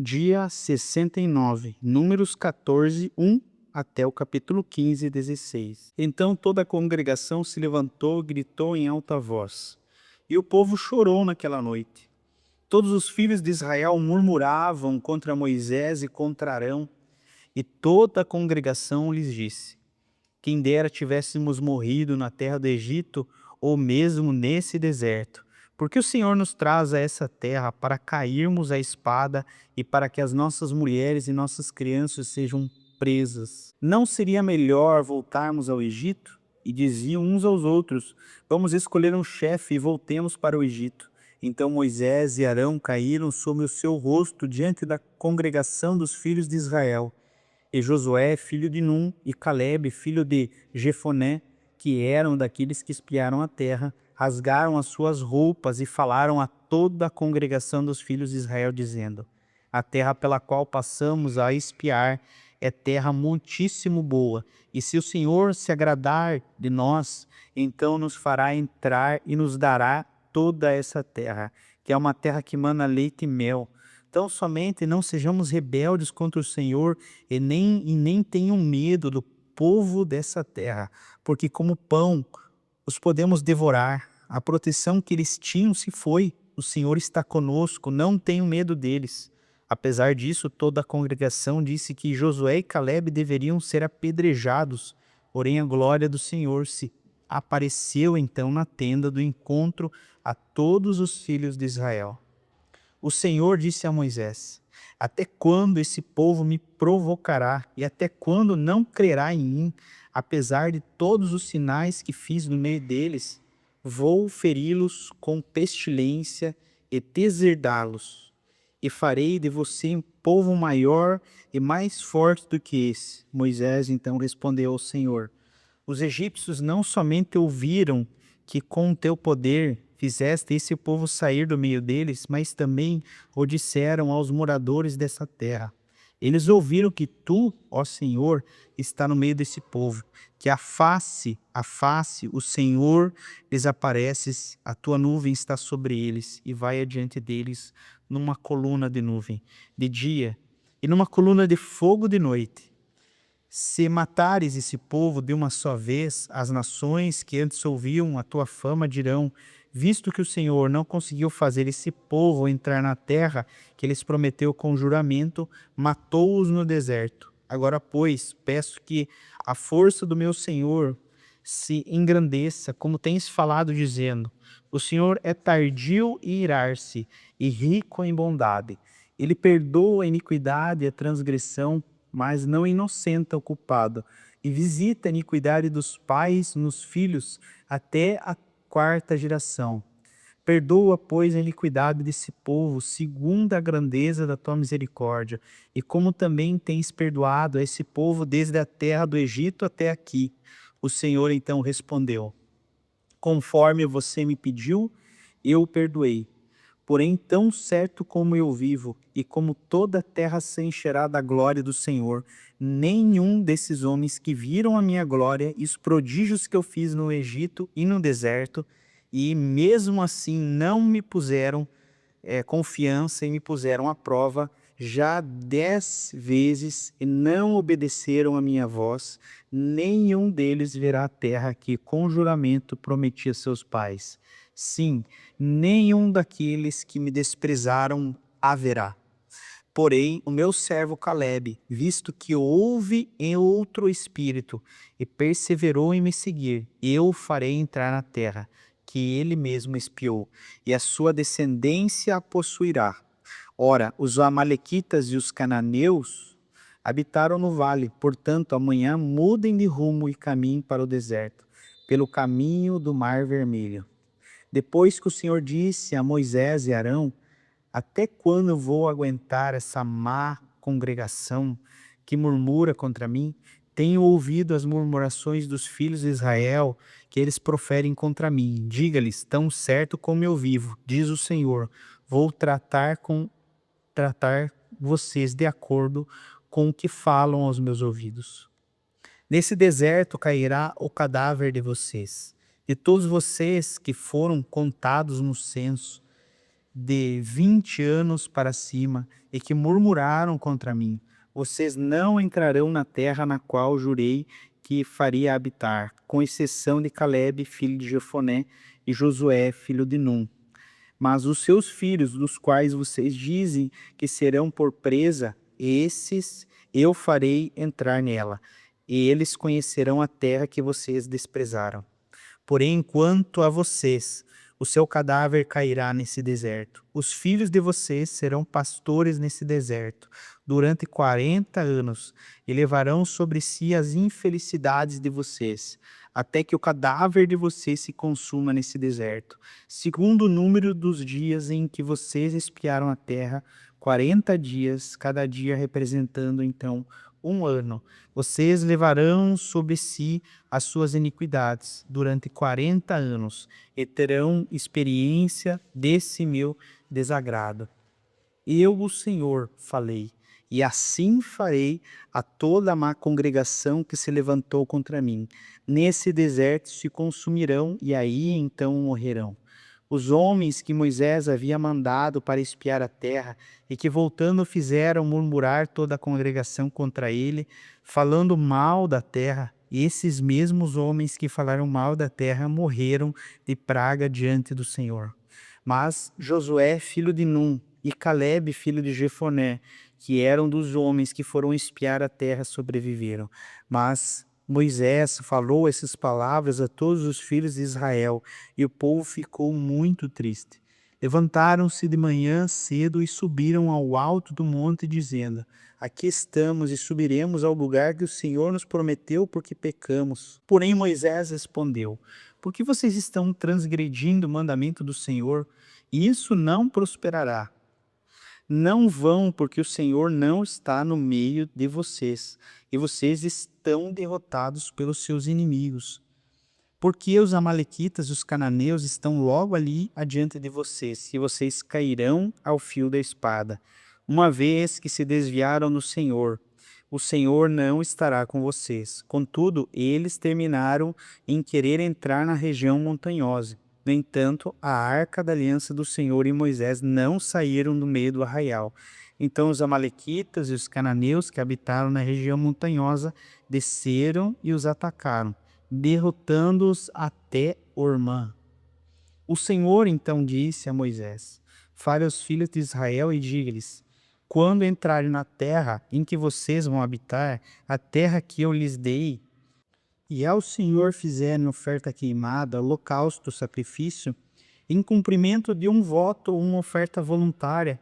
Dia 69, Números 14, até o capítulo 15, 16. Então toda a congregação se levantou e gritou em alta voz. E o povo chorou naquela noite. Todos os filhos de Israel murmuravam contra Moisés e contra Arão. E toda a congregação lhes disse: quem dera tivéssemos morrido na terra do Egito, ou mesmo nesse deserto. Porque o Senhor nos traz a essa terra para cairmos à espada e para que as nossas mulheres e nossas crianças sejam presas. Não seria melhor voltarmos ao Egito? E diziam uns aos outros: vamos escolher um chefe e voltemos para o Egito. Então Moisés e Arão caíram sobre o seu rosto diante da congregação dos filhos de Israel. E Josué, filho de Num, e Calebe, filho de Jefoné, que eram daqueles que espiaram a terra, rasgaram as suas roupas e falaram a toda a congregação dos filhos de Israel, dizendo: a terra pela qual passamos a espiar é terra muitíssimo boa, e se o Senhor se agradar de nós, então nos fará entrar e nos dará toda essa terra, que é uma terra que mana leite e mel. Tão somente não sejamos rebeldes contra o Senhor e nem tenham medo do povo dessa terra, porque como pão os podemos devorar. A proteção que eles tinham se foi. O Senhor está conosco, não tenham medo deles. Apesar disso, toda a congregação disse que Josué e Calebe deveriam ser apedrejados, porém a glória do Senhor se apareceu então na tenda do encontro a todos os filhos de Israel. O Senhor disse a Moisés: até quando esse povo me provocará e até quando não crerá em mim, apesar de todos os sinais que fiz no meio deles? Vou feri-los com pestilência e deserdá-los, e farei de você um povo maior e mais forte do que esse. Moisés então respondeu ao Senhor: os egípcios não somente ouviram que com o teu poder fizeste esse povo sair do meio deles, mas também o disseram aos moradores dessa terra. Eles ouviram que tu, ó Senhor, está no meio desse povo, que a face, o Senhor lhes apareces, a tua nuvem está sobre eles e vai adiante deles numa coluna de nuvem de dia e numa coluna de fogo de noite. Se matares esse povo de uma só vez, as nações que antes ouviam a tua fama dirão: visto que o Senhor não conseguiu fazer esse povo entrar na terra que lhes prometeu com juramento, matou-os no deserto. Agora, pois, peço que a força do meu Senhor se engrandeça, como tens falado, dizendo: o Senhor é tardio em irar-se e rico em bondade. Ele perdoa a iniquidade e a transgressão, mas não inocenta o culpado, e visita a iniquidade dos pais nos filhos até a quarta geração. Perdoa, pois, a iniquidade desse povo, segundo a grandeza da tua misericórdia, e como também tens perdoado a esse povo desde a terra do Egito até aqui. O Senhor então respondeu: conforme você me pediu, eu o perdoei. Porém, tão certo como eu vivo, e como toda a terra se encherá da glória do Senhor, nenhum desses homens que viram a minha glória e os prodígios que eu fiz no Egito e no deserto, e mesmo assim não me puseram confiança e me puseram à prova já 10 vezes e não obedeceram a minha voz, nenhum deles verá a terra que com juramento prometi a seus pais. Sim, nenhum daqueles que me desprezaram haverá. Porém, o meu servo Calebe, visto que houve em outro espírito e perseverou em me seguir, eu o farei entrar na terra, que ele mesmo espiou, e a sua descendência a possuirá. Ora, os amalequitas e os cananeus habitaram no vale, portanto, amanhã mudem de rumo e caminhem para o deserto, pelo caminho do Mar Vermelho. Depois que o Senhor disse a Moisés e Arão: até quando eu vou aguentar essa má congregação que murmura contra mim? Tenho ouvido as murmurações dos filhos de Israel que eles proferem contra mim. Diga-lhes: tão certo como eu vivo, diz o Senhor, vou tratar vocês de acordo com o que falam aos meus ouvidos. Nesse deserto cairá o cadáver de vocês, de todos vocês que foram contados no censo. de 20 anos para cima e que murmuraram contra mim. Vocês não entrarão na terra na qual jurei que faria habitar, com exceção de Calebe, filho de Jefoné, e Josué, filho de Num. Mas os seus filhos, dos quais vocês dizem que serão por presa, esses eu farei entrar nela, e eles conhecerão a terra que vocês desprezaram. Porém, quanto a vocês, o seu cadáver cairá nesse deserto. Os filhos de vocês serão pastores nesse deserto durante 40 anos e levarão sobre si as infelicidades de vocês, até que o cadáver de vocês se consuma nesse deserto. Segundo o número dos dias em que vocês espiaram a terra, 40 dias, cada dia representando então um ano. Vocês levarão sobre si as suas iniquidades durante 40 anos e terão experiência desse meu desagrado. Eu, o Senhor, falei, e assim farei a toda a má congregação que se levantou contra mim. Nesse deserto se consumirão e aí então morrerão. Os homens que Moisés havia mandado para espiar a terra e que voltando fizeram murmurar toda a congregação contra ele, falando mal da terra, esses mesmos homens que falaram mal da terra morreram de praga diante do Senhor. Mas Josué, filho de Num, e Calebe, filho de Jefoné, que eram dos homens que foram espiar a terra, sobreviveram. Mas Moisés falou essas palavras a todos os filhos de Israel, e o povo ficou muito triste. Levantaram-se de manhã cedo e subiram ao alto do monte, dizendo: Aqui estamos e subiremos ao lugar que o Senhor nos prometeu, porque pecamos. Porém Moisés respondeu: Por que vocês estão transgredindo o mandamento do Senhor? Isso não prosperará. Não vão, porque o Senhor não está no meio de vocês, e vocês estão derrotados pelos seus inimigos. Porque os amalequitas e os cananeus estão logo ali adiante de vocês, e vocês cairão ao fio da espada, uma vez que se desviaram do Senhor. O Senhor não estará com vocês. Contudo, eles terminaram em querer entrar na região montanhosa. No entanto, a arca da aliança do Senhor e Moisés não saíram do meio do arraial. Então os amalequitas e os cananeus que habitaram na região montanhosa desceram e os atacaram, derrotando-os até Ormã. O Senhor então disse a Moisés: Fale aos filhos de Israel e diga-lhes: Quando entrarem na terra em que vocês vão habitar, a terra que eu lhes dei, e ao Senhor fizerem oferta queimada, holocausto, sacrifício, em cumprimento de um voto ou uma oferta voluntária,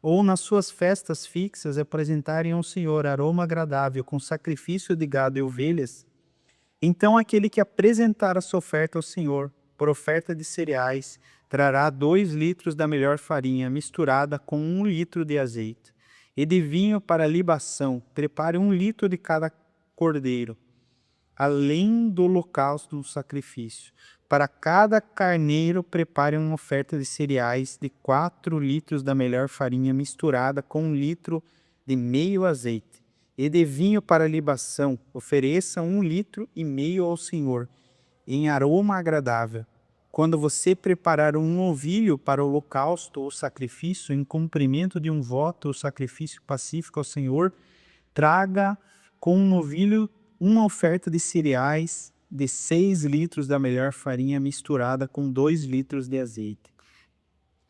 ou nas suas festas fixas apresentarem ao Senhor aroma agradável com sacrifício de gado e ovelhas, então aquele que apresentar a sua oferta ao Senhor, por oferta de cereais, trará 2 litros da melhor farinha misturada com 1 litro de azeite, e de vinho para libação, prepare 1 litro de cada cordeiro, além do holocausto do sacrifício. Para cada carneiro, prepare uma oferta de cereais de 4 litros da melhor farinha misturada com 1 litro de meio azeite. E de vinho para libação, ofereça 1,5 litros ao Senhor, em aroma agradável. Quando você preparar um novilho para o holocausto ou sacrifício, em cumprimento de um voto ou sacrifício pacífico ao Senhor, traga com um novilho uma oferta de cereais de 6 litros da melhor farinha misturada com 2 litros de azeite.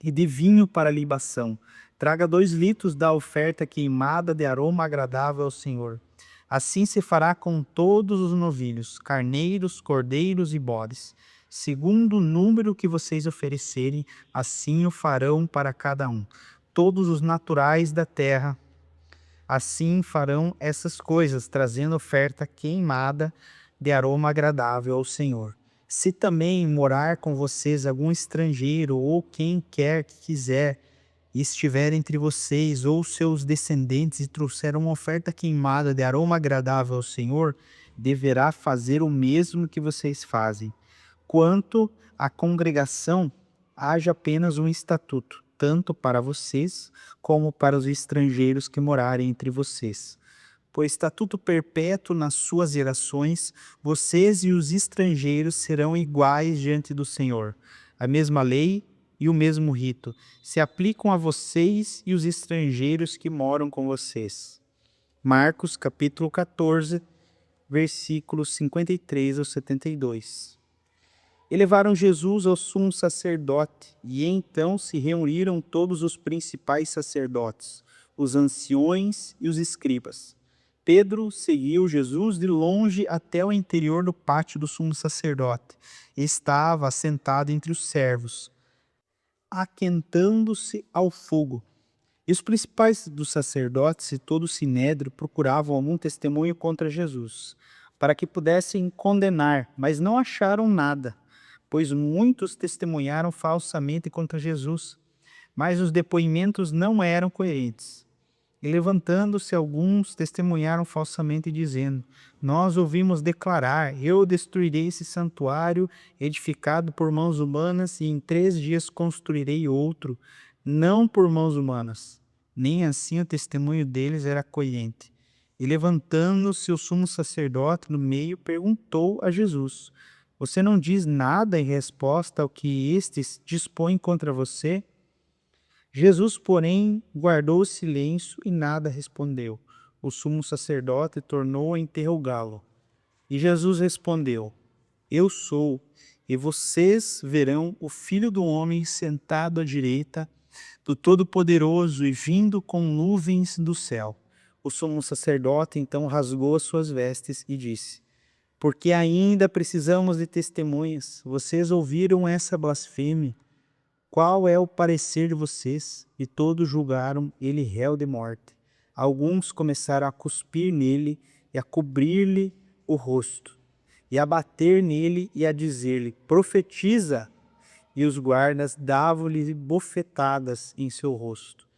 E de vinho para libação, traga 2 litros da oferta queimada de aroma agradável ao Senhor. Assim se fará com todos os novilhos, carneiros, cordeiros e bodes. Segundo o número que vocês oferecerem, assim o farão para cada um. Todos os naturais da terra, assim farão essas coisas, trazendo oferta queimada de aroma agradável ao Senhor. Se também morar com vocês algum estrangeiro ou quem quer que quiser, e estiver entre vocês ou seus descendentes e trouxer uma oferta queimada de aroma agradável ao Senhor, deverá fazer o mesmo que vocês fazem. Quanto à congregação, haja apenas um estatuto, tanto para vocês como para os estrangeiros que morarem entre vocês. Por estatuto perpétuo nas suas gerações, vocês e os estrangeiros serão iguais diante do Senhor. A mesma lei e o mesmo rito se aplicam a vocês e os estrangeiros que moram com vocês. Marcos capítulo 14, versículos 53 ao 72. E levaram Jesus ao sumo sacerdote, e então se reuniram todos os principais sacerdotes, os anciões e os escribas. Pedro seguiu Jesus de longe até o interior do pátio do sumo sacerdote, e estava assentado entre os servos, aquentando-se ao fogo. E os principais dos sacerdotes e todo o sinédrio procuravam algum testemunho contra Jesus, para que pudessem condenar, mas não acharam nada, pois muitos testemunharam falsamente contra Jesus, mas os depoimentos não eram coerentes. E levantando-se alguns, testemunharam falsamente, dizendo: Nós ouvimos declarar, eu destruirei esse santuário edificado por mãos humanas, e em 3 dias construirei outro, não por mãos humanas. Nem assim o testemunho deles era coerente. E levantando-se o sumo sacerdote no meio, perguntou a Jesus: Você não diz nada em resposta ao que estes dispõem contra você? Jesus, porém, guardou o silêncio e nada respondeu. O sumo sacerdote tornou a interrogá-lo. E Jesus respondeu: Eu sou, e vocês verão o Filho do Homem sentado à direita do Todo-Poderoso e vindo com nuvens do céu. O sumo sacerdote então rasgou as suas vestes e disse: Porque ainda precisamos de testemunhas. Vocês ouviram essa blasfêmia. Qual é o parecer de vocês? E todos julgaram ele réu de morte. Alguns começaram a cuspir nele e a cobrir-lhe o rosto, e a bater nele e a dizer-lhe: Profetiza! E os guardas davam-lhe bofetadas em seu rosto.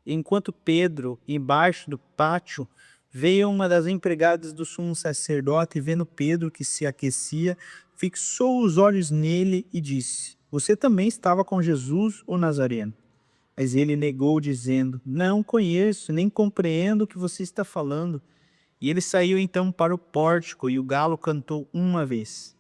Enquanto Pedro, embaixo do pátio, veio uma das empregadas do sumo sacerdote, e vendo Pedro que se aquecia, fixou os olhos nele e disse: Você também estava com Jesus, o Nazareno? Mas ele negou, dizendo: Não conheço, nem compreendo o que você está falando. E ele saiu então para o pórtico, e o galo cantou uma vez.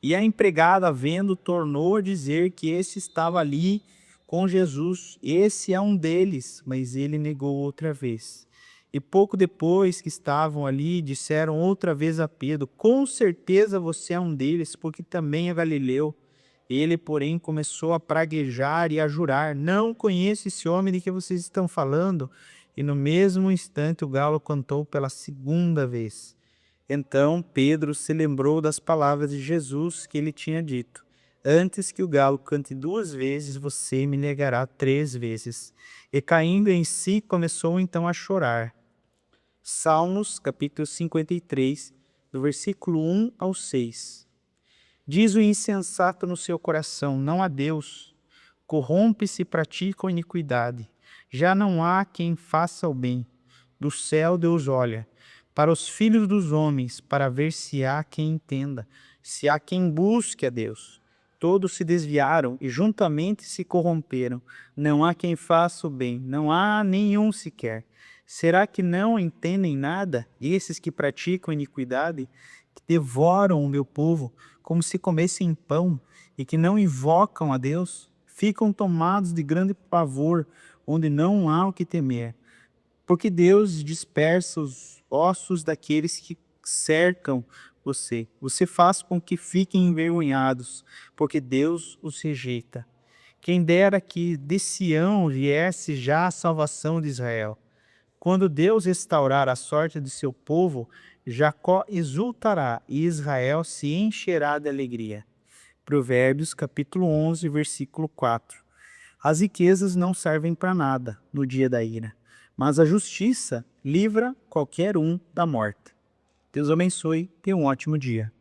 E a empregada, vendo, tornou a dizer que esse estava ali com Jesus. Esse é um deles, mas ele negou outra vez. E pouco depois que estavam ali, disseram outra vez a Pedro: Com certeza você é um deles, porque também é galileu. Ele, porém, começou a praguejar e a jurar: Não conheço esse homem de que vocês estão falando. E no mesmo instante o galo cantou pela segunda vez. Então Pedro se lembrou das palavras de Jesus que ele tinha dito: Antes que o galo cante 2 vezes, você me negará 3 vezes. E caindo em si, começou então a chorar. Salmos, capítulo 53, do versículo 1 ao 6. Diz o insensato no seu coração: Não há Deus. Corrompe-se e pratica a iniquidade. Já não há quem faça o bem. Do céu Deus olha para os filhos dos homens, para ver se há quem entenda, se há quem busque a Deus. Todos se desviaram e juntamente se corromperam. Não há quem faça o bem, não há nenhum sequer. Será que não entendem nada esses que praticam iniquidade, que devoram o meu povo como se comessem pão e que não invocam a Deus? Ficam tomados de grande pavor, onde não há o que temer. Porque Deus dispersa os ossos daqueles que cercam você. Você faz com que fiquem envergonhados, porque Deus os rejeita. Quem dera que de Sião viesse já a salvação de Israel. Quando Deus restaurar a sorte de seu povo, Jacó exultará e Israel se encherá de alegria. Provérbios capítulo 11, versículo 4. As riquezas não servem para nada no dia da ira, mas a justiça livra qualquer um da morte. Deus abençoe, tenha um ótimo dia.